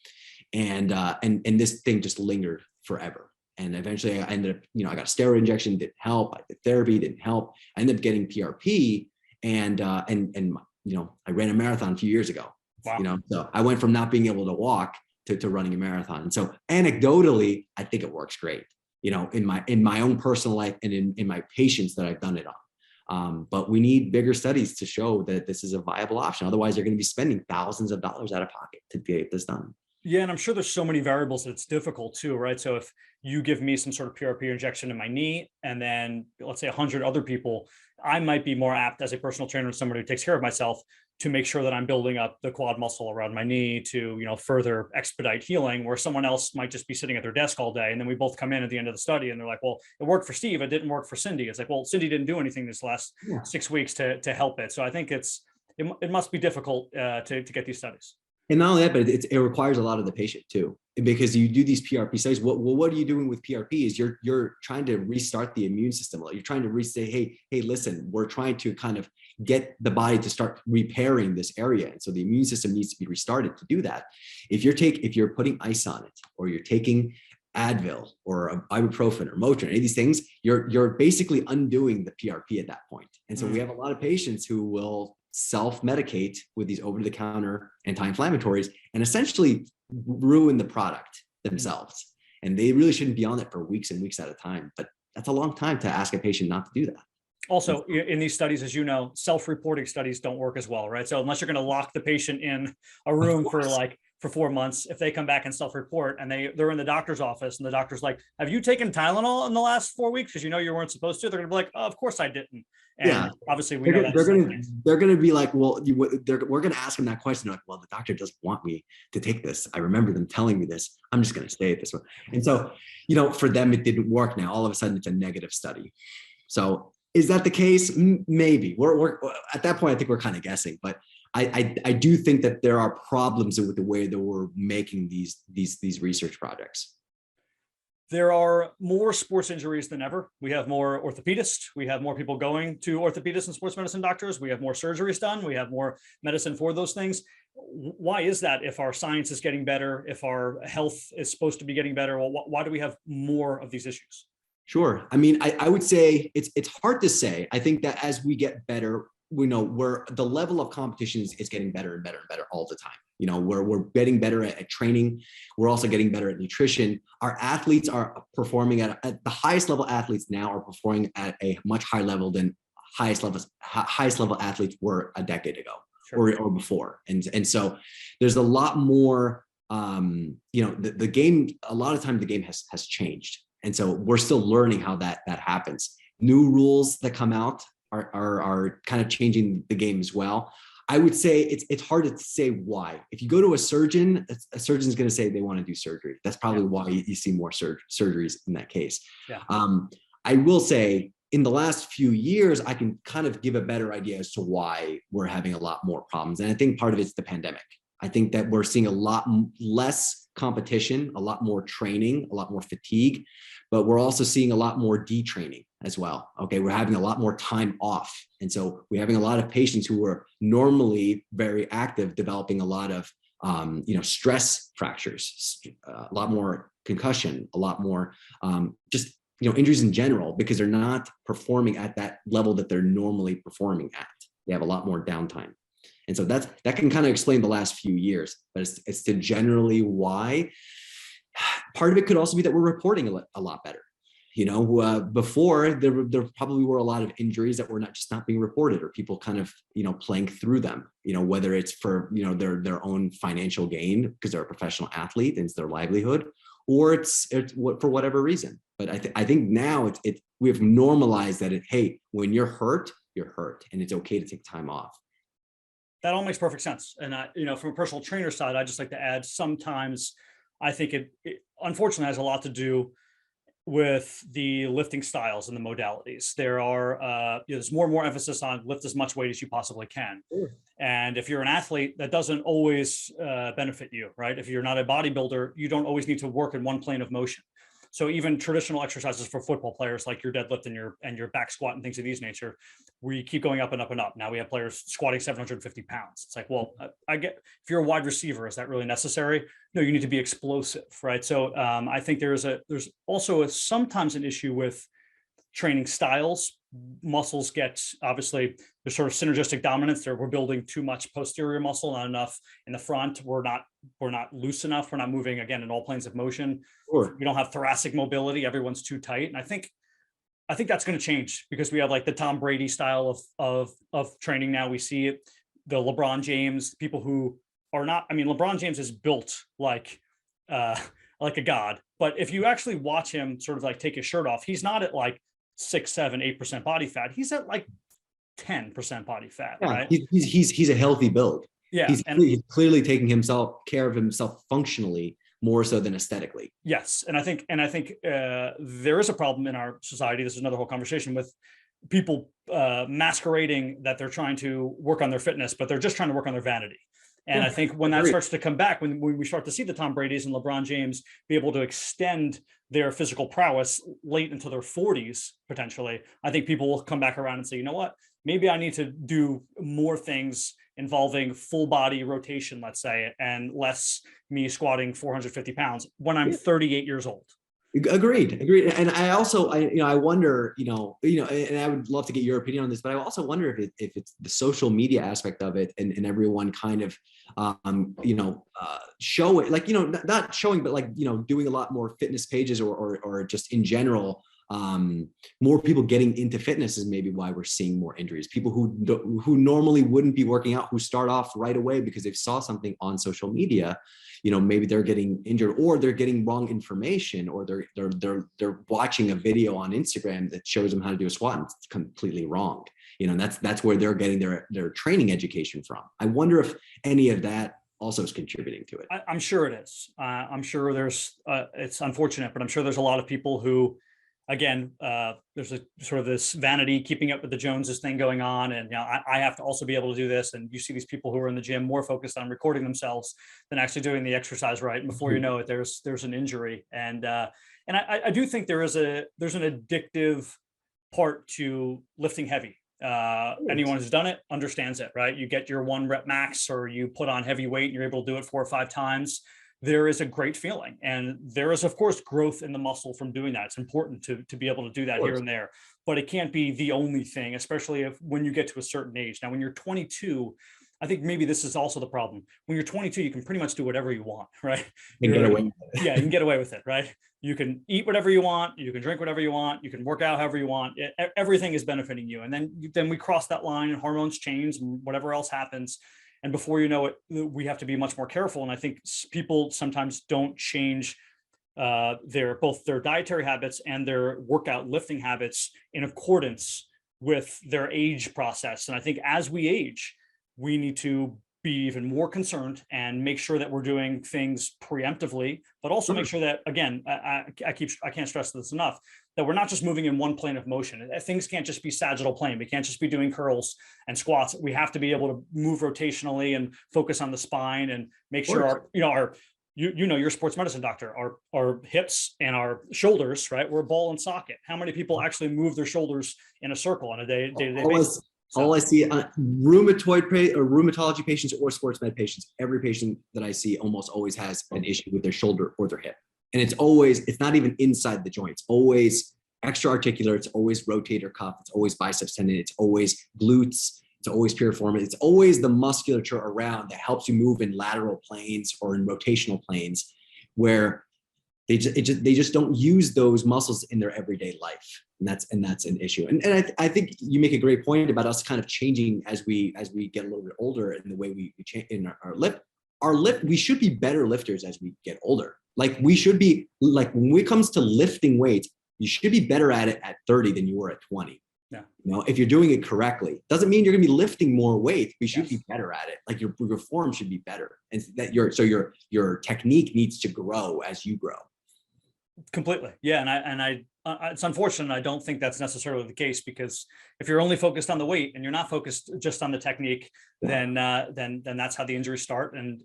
and this thing just lingered forever. And eventually I ended up, I got a steroid injection, didn't help. I did therapy, didn't help. I ended up getting PRP, and I ran a marathon a few years ago. Wow. So I went from not being able to walk to running a marathon. And so anecdotally, I think it works great, in my own personal life and in my patients that I've done it on. But we need bigger studies to show that this is a viable option. Otherwise, they're going to be spending thousands of dollars out of pocket to get this done. Yeah, and I'm sure there's so many variables that it's difficult too, right? So if you give me some sort of PRP injection in my knee, and then let's say 100 other people, I might be more apt as a personal trainer and somebody who takes care of myself to make sure that I'm building up the quad muscle around my knee to, further expedite healing, where someone else might just be sitting at their desk all day. And then we both come in at the end of the study and they're like, well, it worked for Steve. It didn't work for Cindy. It's like, well, Cindy didn't do anything this last 6 weeks to help it. So I think it must be difficult to get these studies. And not only that, but it requires a lot of the patient too, because you do these PRP studies. What are you doing with PRP is you're trying to restart the immune system. You're trying to say, hey, listen, we're trying to kind of get the body to start repairing this area. And so the immune system needs to be restarted to do that. If you're putting ice on it, or you're taking Advil or ibuprofen or Motrin, any of these things, you're basically undoing the PRP at that point. And so we have a lot of patients who will self-medicate with these over-the-counter anti-inflammatories and essentially ruin the product themselves. And they really shouldn't be on it for weeks and weeks at a time. But that's a long time to ask a patient not to do that. Also, in these studies, as you know, self-reporting studies don't work as well, right? So unless you're going to lock the patient in a room for 4 months, if they come back and self-report and they're in the doctor's office and the doctor's like, have you taken Tylenol in the last 4 weeks? Because you weren't supposed to. They're going to be like, oh, of course I didn't. And obviously we know they're going to be like, well, we're going to ask them that question. Like, well, the doctor doesn't want me to take this. I remember them telling me this. I'm just going to stay at this one. And so, for them, it didn't work. Now, all of a sudden it's a negative study. So is that the case? Maybe we're at that point, I think we're kind of guessing, but I do think that there are problems with the way that we're making these research projects. There are more sports injuries than ever. We have more orthopedists. We have more people going to orthopedists and sports medicine doctors. We have more surgeries done. We have more medicine for those things. Why is that? If our science is getting better, if our health is supposed to be getting better, well, why do we have more of these issues? Sure. I mean, I would say it's hard to say. I think that as we get better, we know where the level of competition is getting better and better and better all the time. We're getting better at training. We're also getting better at nutrition. Our athletes are performing at the highest level. Athletes now are performing at a much higher level than highest level athletes were a decade ago. Sure. or before. And so there's a lot more, the game, a lot of times the game has changed. And so we're still learning how that happens. New rules that come out are kind of changing the game as well. I would say it's hard to say why. If you go to a surgeon's going to say they want to do surgery. That's probably why you see more surgeries in that case. Yeah. I will say in the last few years, I can kind of give a better idea as to why we're having a lot more problems. And I think part of it's the pandemic. I think that we're seeing a lot less competition, a lot more training, a lot more fatigue, but we're also seeing a lot more detraining as well. Okay, we're having a lot more time off. And so we're having a lot of patients who were normally very active, developing a lot of stress fractures, a lot more concussion, a lot more just injuries in general, because they're not performing at that level that they're normally performing at. They have a lot more downtime. And so that can kind of explain the last few years, but it's to generally why. Part of it could also be that we're reporting a lot better. Before there probably were a lot of injuries that were not being reported, or people kind of, playing through them, whether it's for, their own financial gain because they're a professional athlete and it's their livelihood, or it's for whatever reason. But I think now we've normalized that hey, when you're hurt, and it's okay to take time off. That all makes perfect sense. And from a personal trainer side, I just like to add, sometimes I think it unfortunately has a lot to do with the lifting styles and the modalities. There are there's more and more emphasis on lift as much weight as you possibly can. Sure. And if you're an athlete, that doesn't always benefit you, right? If you're not a bodybuilder, you don't always need to work in one plane of motion. So even traditional exercises for football players, like your deadlift and your back squat and things of these nature, we keep going up and up and up. Now we have players squatting 750 pounds. It's like, well, I get, if you're a wide receiver, is that really necessary? No, you need to be explosive, right? So I think there's also sometimes an issue with training styles. Muscles get, obviously, there's sort of synergistic dominance there. We're building too much posterior muscle, not enough in the front. We're not loose enough. We're not moving, again, in all planes of motion. Sure. We don't have thoracic mobility. Everyone's too tight. And I think that's going to change, because we have like the Tom Brady style of training now. We see it, the LeBron James, people who are not, LeBron James is built like a god. But if you actually watch him sort of like take his shirt off, he's not at like 6, 7, 8% body fat. He's at like 10% body fat, yeah, right? He's a healthy build. Yeah. He's clearly taking care of himself functionally more so than aesthetically. Yes. And I think there is a problem in our society. This is another whole conversation with people masquerading that they're trying to work on their fitness, but they're just trying to work on their vanity. And I think when that starts to come back, when we start to see the Tom Bradys and LeBron James be able to extend their physical prowess late into their 40s, potentially, I think people will come back around and say, you know what, maybe I need to do more things involving full body rotation, let's say, and less me squatting 450 pounds when I'm 38 years old. Agreed. And I wonder, and I would love to get your opinion on this, but I also wonder if it's the social media aspect of it, and everyone kind of, show it, like, not showing, but like, doing a lot more fitness pages or just in general, more people getting into fitness is maybe why we're seeing more injuries. People who normally wouldn't be working out, who start off right away because they saw something on social media, maybe they're getting injured, or they're getting wrong information, or they're watching a video on Instagram that shows them how to do a squat and it's completely wrong. And that's where they're getting their training education from. I wonder if any of that also is contributing to it. I'm sure it is. I'm sure there's, it's unfortunate, but I'm sure there's a lot of people who, again, there's a sort of this vanity, keeping up with the Joneses thing going on. And, I have to also be able to do this. And you see these people who are in the gym more focused on recording themselves than actually doing the exercise right. And before you know it, there's an injury. And I do think there's an addictive part to lifting heavy. Anyone who's done it understands it, right? You get your 1 rep max, or you put on heavy weight and you're able to do it 4 or 5 times. There is a great feeling. And there is, of course, growth in the muscle from doing that. It's important to be able to do that here and there, but it can't be the only thing, especially when you get to a certain age. Now, when you're 22, I think maybe this is also the problem. When you're 22, you can pretty much do whatever you want, right? You can get away with it, right? You can eat whatever you want. You can drink whatever you want. You can work out however you want. Everything is benefiting you. And then we cross that line and hormones change and whatever else happens. And before you know it, we have to be much more careful. And I think people sometimes don't change both their dietary habits and their workout lifting habits in accordance with their age process. And I think as we age, we need to be even more concerned and make sure that we're doing things preemptively, but also make sure that, again, I can't stress this enough, that we're not just moving in one plane of motion. Things can't just be sagittal plane. We can't just be doing curls and squats. We have to be able to move rotationally and focus on the spine and make sure your sports medicine doctor, our hips and our shoulders, right? We're a ball and socket. How many people actually move their shoulders in a circle on a day-to-day basis? All I see rheumatology patients or sports med patients, every patient that I see almost always has an issue with their shoulder or their hip. And it's not even inside the joint. It's always extra-articular. It's always rotator cuff. It's always biceps tendon. It's always glutes. It's always piriformis. It's always the musculature around that helps you move in lateral planes or in rotational planes, where they just don't use those muscles in their everyday life. And that's an issue. And I think you make a great point about us kind of changing as we get a little bit older, and the way we change in our lift. We should be better lifters as we get older. Like, we should be, like, when it comes to lifting weights, you should be better at it at 30 than you were at 20. Yeah. You know, if you're doing it correctly, doesn't mean you're going to be lifting more weight. We should be better at it. Like, your form should be better, and that your technique needs to grow as you grow. Completely. Yeah. And it's unfortunate. I don't think that's necessarily the case, because if you're only focused on the weight and you're not focused just on the technique, then that's how the injuries start. And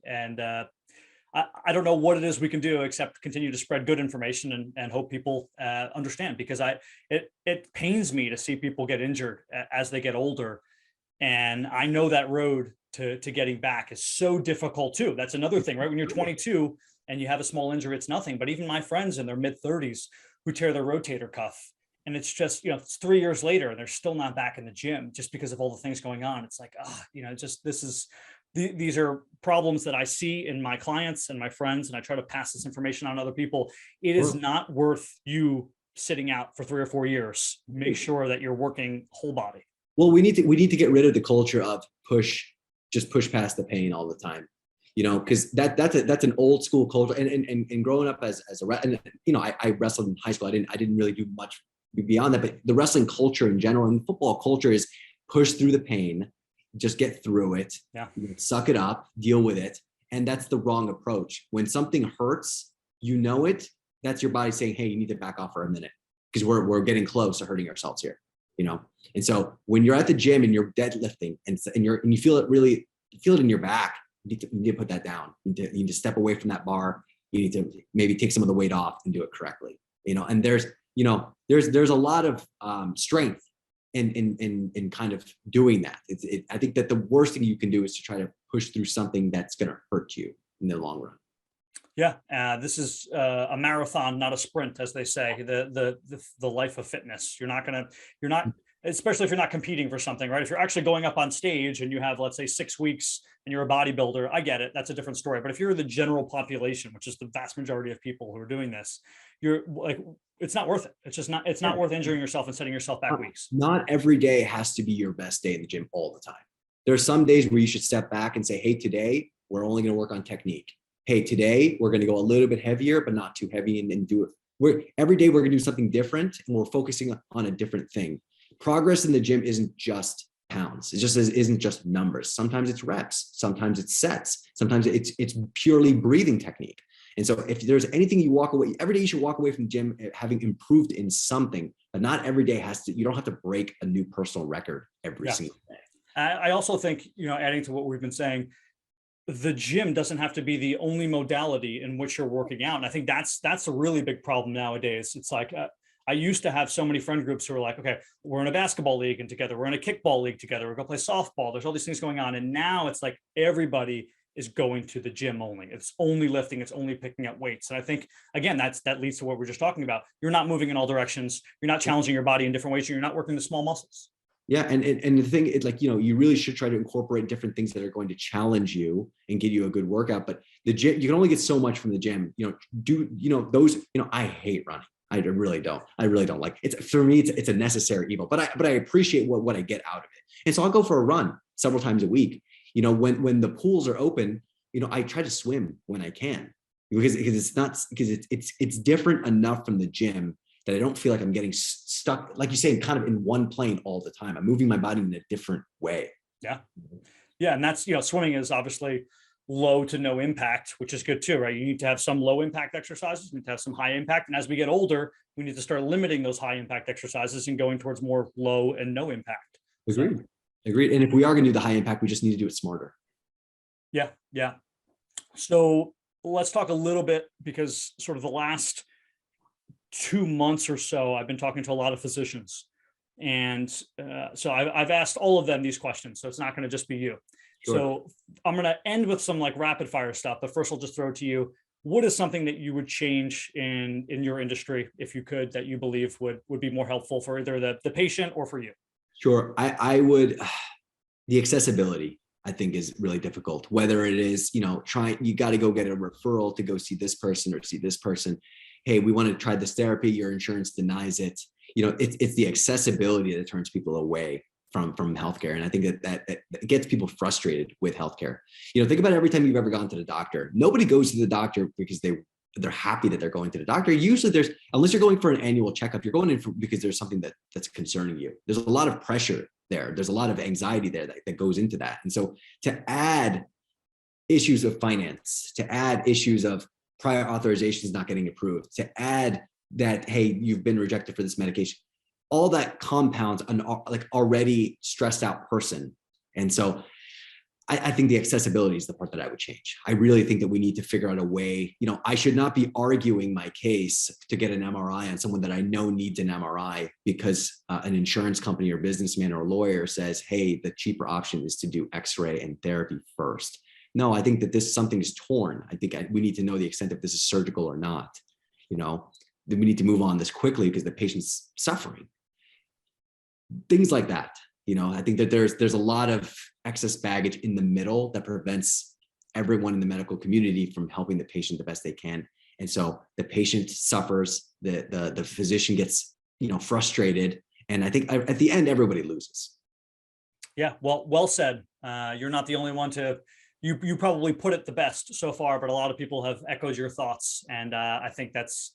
I don't know what it is we can do except continue to spread good information and hope people understand, because it pains me to see people get injured as they get older. And I know that road to getting back is so difficult too. That's another thing, right? When you're 22 and you have a small injury, it's nothing. But even my friends in their mid 30s who tear their rotator cuff, and it's just, it's 3 years later and they're still not back in the gym just because of all the things going on. It's like, these are problems that I see in my clients and my friends, and I try to pass this information on to other people. It is not worth you sitting out for 3 or 4 years. Make sure that you're working whole body. Well, we need to get rid of the culture of push past the pain all the time. Because that's an old school culture. And growing up as I wrestled in high school. I didn't really do much beyond that. But the wrestling culture in general and football culture is push through the pain, just get through it, suck it up, deal with it. And that's the wrong approach. When something hurts, that's your body saying, hey, you need to back off for a minute, because we're getting close to hurting ourselves here. And so when you're at the gym and you're deadlifting and you feel it in your back, you need to put that down. You need to step away from that bar. You need to maybe take some of the weight off and do it correctly. And there's a lot of strength in kind of doing that. I think that the worst thing you can do is to try to push through something that's going to hurt you in the long run. Yeah, this is a marathon, not a sprint, as they say. The life of fitness. You're not, especially if you're not competing for something, right? If you're actually going up on stage and you have, let's say, 6 weeks and you're a bodybuilder, I get it. That's a different story. But if you're the general population, which is the vast majority of people who are doing this, you're like, it's not worth it. It's not worth injuring yourself and setting yourself back weeks. Not every day has to be your best day in the gym all the time. There are some days where you should step back and say, hey, today we're only going to work on technique. Hey, today we're going to go a little bit heavier, but not too heavy, and do it. Every day we're going to do something different, and we're focusing on a different thing. Progress in the gym isn't just pounds. It just isn't just numbers. Sometimes it's reps. Sometimes it's sets. Sometimes it's purely breathing technique. And so if there's anything you walk away, every day you should walk away from the gym having improved in something, but not every day you don't have to break a new personal record every single day. I also think, adding to what we've been saying, the gym doesn't have to be the only modality in which you're working out. And I think that's a really big problem nowadays. It's like, I used to have so many friend groups who were like, okay, we're in a basketball league and together, we're in a kickball league together, we're going to play softball. There's all these things going on. And now it's like everybody is going to the gym only. It's only lifting. It's only picking up weights. And I think, again, that leads to what we're just talking about. You're not moving in all directions. You're not challenging your body in different ways. You're not working the small muscles. Yeah. And the thing, it's like, you really should try to incorporate different things that are going to challenge you and give you a good workout. But the gym, you can only get so much from the gym. I hate running. I really don't like it. For me, it's a necessary evil, but I appreciate what I get out of it. And so I'll go for a run several times a week. When the pools are open, I try to swim when I can, because it's different enough from the gym that I don't feel like I'm getting stuck, like you say, kind of in one plane all the time. I'm moving my body in a different way. Yeah. Yeah. And that's, swimming is obviously low to no impact, which is good too, right? You need to have some low impact exercises, you need to have some high impact. And as we get older, we need to start limiting those high impact exercises and going towards more low and no impact. Agreed. Agreed. And if we are going to do the high impact, we just need to do it smarter. Yeah. Yeah. So let's talk a little bit, because sort of the last 2 months or so, I've been talking to a lot of physicians. And so I've asked all of them these questions. So it's not going to just be you. Sure. So I'm going to end with some like rapid fire stuff, but first I'll just throw it to you. What is something that you would change in your industry, if you could, that you believe would be more helpful for either the patient or for you? Sure. I would, the accessibility, I think, is really difficult. Whether it is, you got to go get a referral to go see this person or see this person. Hey, we want to try this therapy. Your insurance denies it. It's the accessibility that turns people away from healthcare. And I think that gets people frustrated with healthcare. Think about every time you've ever gone to the doctor. Nobody goes to the doctor because they're happy that they're going to the doctor. Usually unless you're going for an annual checkup, you're going in because there's something that's concerning you. There's a lot of pressure there. There's a lot of anxiety there that goes into that. And so to add issues of finance, to add issues of prior authorizations not getting approved, to add that, hey, you've been rejected for this medication, all that compounds an like already stressed out person. And so I think the accessibility is the part that I would change. I really think that we need to figure out a way, I should not be arguing my case to get an MRI on someone that I know needs an MRI because an insurance company or businessman or lawyer says, hey, the cheaper option is to do X-ray and therapy first. No, I think that something is torn. I think we need to know the extent if this is surgical or not. Then we need to move on this quickly because the patient's suffering. Things like that. I think that there's a lot of excess baggage in the middle that prevents everyone in the medical community from helping the patient the best they can. And so the patient suffers, the physician gets, frustrated. And I think at the end, everybody loses. Yeah. Well said. You're not the only one you probably put it the best so far, but a lot of people have echoed your thoughts. And I think it's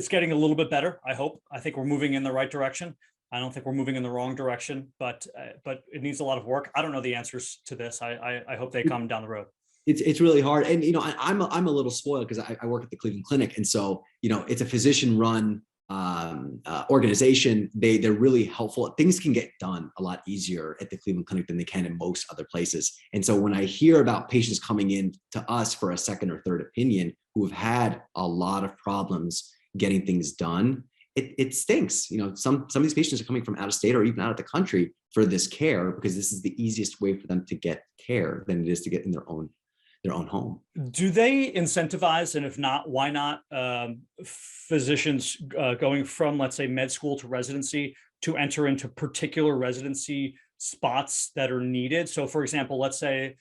getting a little bit better. I think we're moving in the right direction. I don't think we're moving in the wrong direction, but it needs a lot of work. I don't know the answers to this. I hope they come down the road. It's really hard. And, I'm a little spoiled because I work at the Cleveland Clinic. And so, it's a physician run organization. They're really helpful. Things can get done a lot easier at the Cleveland Clinic than they can in most other places. And so when I hear about patients coming in to us for a second or third opinion who have had a lot of problems getting things done, it stinks. Some of these patients are coming from out of state or even out of the country for this care because this is the easiest way for them to get care than it is to get in their own home. Do they incentivize, and if not, why not, physicians going from, let's say, med school to residency to enter into particular residency spots that are needed? So for example, let's say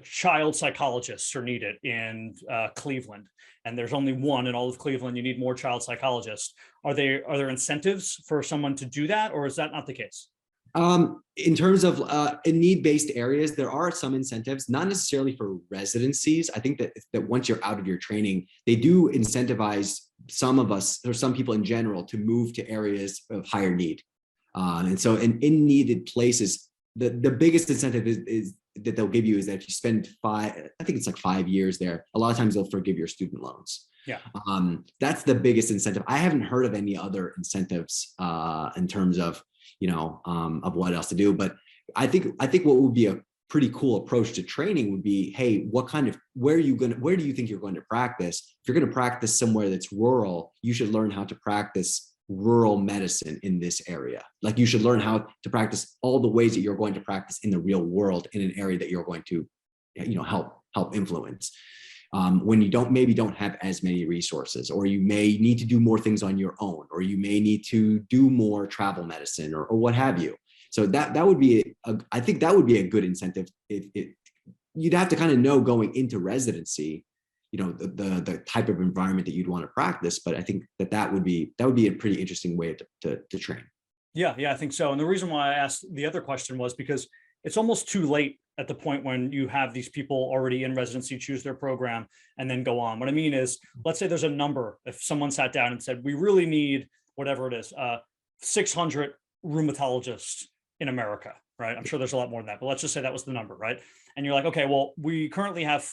child psychologists are needed in Cleveland, and there's only one in all of Cleveland. You need more child psychologists. Are there incentives for someone to do that, or is that not the case? In terms of in need-based areas, there are some incentives, not necessarily for residencies. I think that once you're out of your training, they do incentivize some of us or some people in general to move to areas of higher need. And so in needed places, the biggest incentive is that they'll give you is that if you spend 5 years there, a lot of times they'll forgive your student loans. Yeah. That's the biggest incentive. I haven't heard of any other incentives in terms of of what else to do. But I think what would be a pretty cool approach to training would be, hey, where do you think you're going to practice? If you're going to practice somewhere that's rural, you should learn how to practice rural medicine in this area. Like you should learn how to practice all the ways that you're going to practice in the real world in an area that you're going to, help influence. When you don't have as many resources, or you may need to do more things on your own, or you may need to do more travel medicine or what have you. So that would be, I think that would be a good incentive. You'd have to kind of know going into residency, the type of environment that you'd want to practice. But I think that would be a pretty interesting way to train. Yeah, I think so. And the reason why I asked the other question was because it's almost too late at the point when you have these people already in residency choose their program and then go on. What I mean is, let's say there's a number. If someone sat down and said, we really need whatever it is, 600 rheumatologists in America. right? I'm sure there's a lot more than that, but let's just say that was the number, right? And you're like, okay, well, we currently have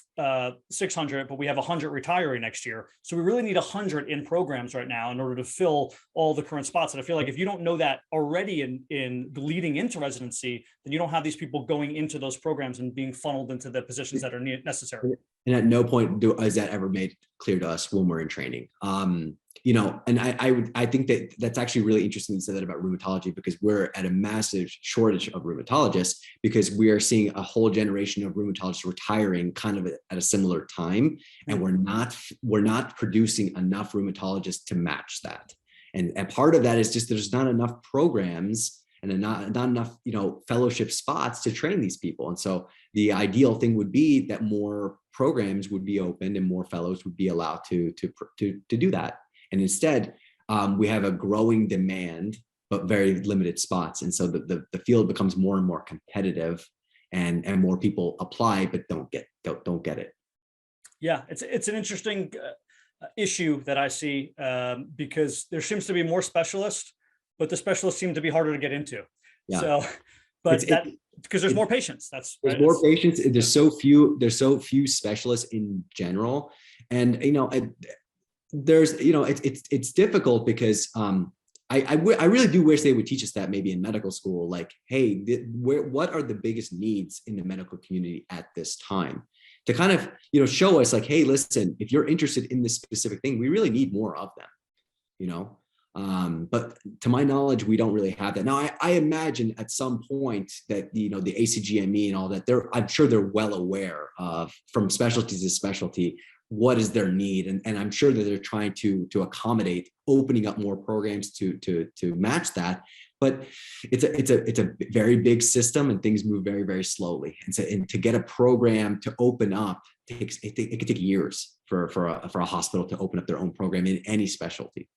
600, but we have 100 retiring next year. So we really need 100 in programs right now in order to fill all the current spots. And I feel like if you don't know that already in leading into residency, then you don't have these people going into those programs and being funneled into the positions that are necessary. And at no point is that ever made clear to us when we're in training. And I think that that's actually really interesting to say that about rheumatology, because we're at a massive shortage of rheumatologists, because we are seeing a whole generation of rheumatologists retiring kind of at a similar time, and we're not producing enough rheumatologists to match that. And part of that is just there's not enough programs and not enough, fellowship spots to train these people. And so the ideal thing would be that more programs would be opened and more fellows would be allowed to do that. And instead, we have a growing demand, but very limited spots. And so the field becomes more and more competitive, and more people apply, but don't get it. Yeah, it's an interesting issue that I see because there seems to be more specialists, but the specialists seem to be harder to get into. Yeah. So, but because there's more patients. There's more patients. There's so few specialists in general, and there's it's difficult because I really do wish they would teach us that maybe in medical school, like, hey, what are the biggest needs in the medical community at this time, to kind of show us like, hey, listen, if you're interested in this specific thing, we really need more of them, but to my knowledge, we don't really have that. Now, I imagine at some point that, the ACGME and all that, I'm sure they're well aware of, from specialty to specialty, what is their need. And I'm sure that they're trying to accommodate opening up more programs to match that. But it's a very big system, and things move very, very slowly. And to get a program to open up, it could take years for a hospital to open up their own program in any specialty.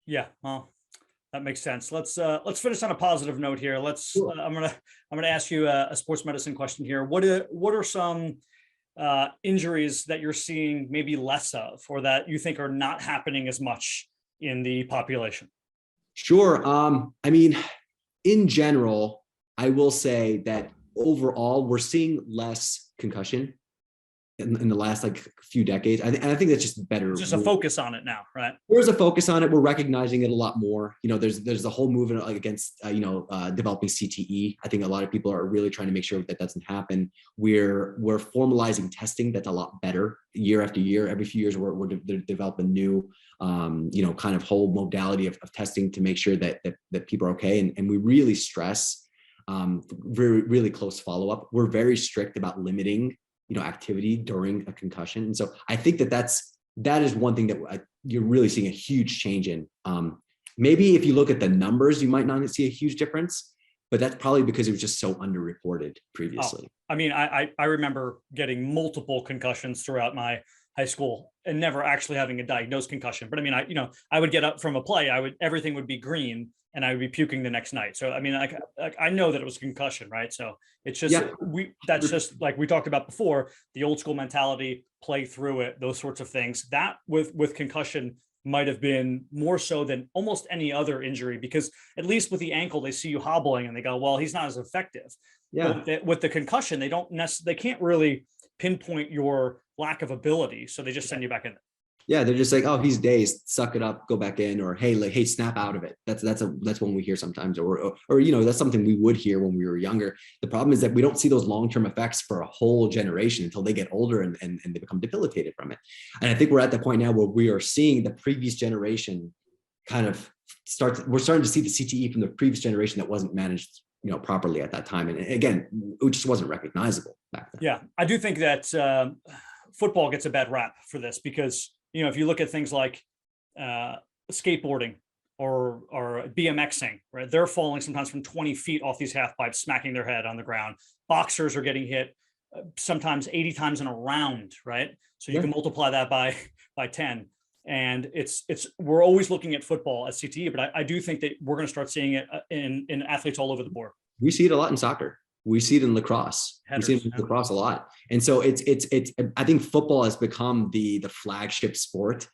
Yeah, well, that makes sense. Let's finish on a positive note here. Sure. I'm gonna ask you a sports medicine question here. What are some injuries that you're seeing maybe less of, or that you think are not happening as much in the population? Sure. In general, I will say that overall we're seeing less concussion in the last few decades. I think that's just better. There's just a focus on it now, right? There's a focus on it. We're recognizing it a lot more. There's a whole movement against developing CTE. I think a lot of people are really trying to make sure that doesn't happen. We're formalizing testing that's a lot better year after year. Every few years we're developing new kind of whole modality of testing to make sure that people are okay. And we really stress very, really close follow-up. We're very strict about limiting activity during a concussion. And so I think that is one thing that you're really seeing a huge change in. Maybe if you look at the numbers, you might not see a huge difference, but that's probably because it was just so underreported previously. I remember getting multiple concussions throughout my high school and never actually having a diagnosed concussion. But I would get up from a play, everything would be green and I would be puking the next night. So, I know that it was concussion, right? So it's just, that's just like we talked about before, the old school mentality, play through it, those sorts of things. That with concussion might have been more so than almost any other injury, because at least with the ankle, they see you hobbling and they go, well, he's not as effective. Yeah. But with the concussion, they can't really pinpoint your lack of ability. So they just send you back in. Yeah, they're just like, oh, he's dazed, suck it up, go back in, or hey, snap out of it. That's one we hear sometimes, or that's something we would hear when we were younger. The problem is that we don't see those long-term effects for a whole generation until they get older and they become debilitated from it. And I think we're at the point now where we are seeing the previous generation kind of we're starting to see the CTE from the previous generation that wasn't managed properly at that time. And again, it just wasn't recognizable back then. Yeah, I do think that football gets a bad rap for this, because if you look at things like skateboarding or BMXing, right? They're falling sometimes from 20 feet off these half pipes, smacking their head on the ground. Boxers are getting hit sometimes 80 times in a round, right? So you can multiply that by 10. And we're always looking at football as CTE, but I do think that we're going to start seeing it in athletes all over the board. We see it a lot in soccer. We see it in lacrosse. We see it in lacrosse a lot. And so it's I think football has become the flagship sport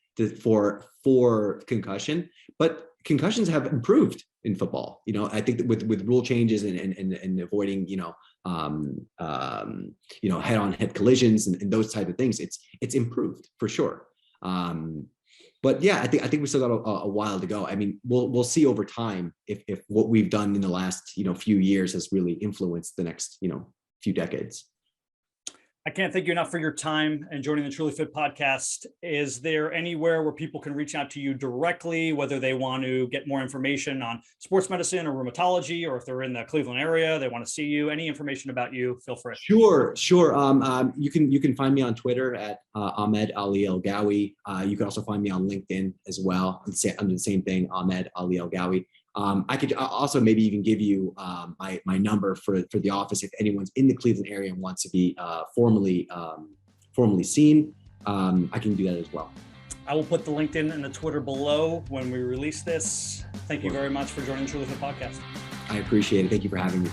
for concussion, but concussions have improved in football. I think that with rule changes and avoiding, head-on-head collisions and those type of things, it's improved for sure. But yeah, I think we still got a while to go. I mean, we'll see over time if what we've done in the last, few years has really influenced the next, few decades. I can't thank you enough for your time and joining the TrulyFit podcast. Is there anywhere where people can reach out to you directly, whether they want to get more information on sports medicine or rheumatology, or if they're in the Cleveland area, they want to see you, any information about you, feel free. Sure. You can find me on Twitter at Ahmed Elghawy. You can also find me on LinkedIn as well. Under the same thing, Ahmed Elghawy. I could also maybe even give you my number for the office if anyone's in the Cleveland area and wants to be formally seen. I can do that as well. I will put the LinkedIn and the Twitter below when we release this. Thank you very much for joining the TrulyFit podcast. I appreciate it. Thank you for having me.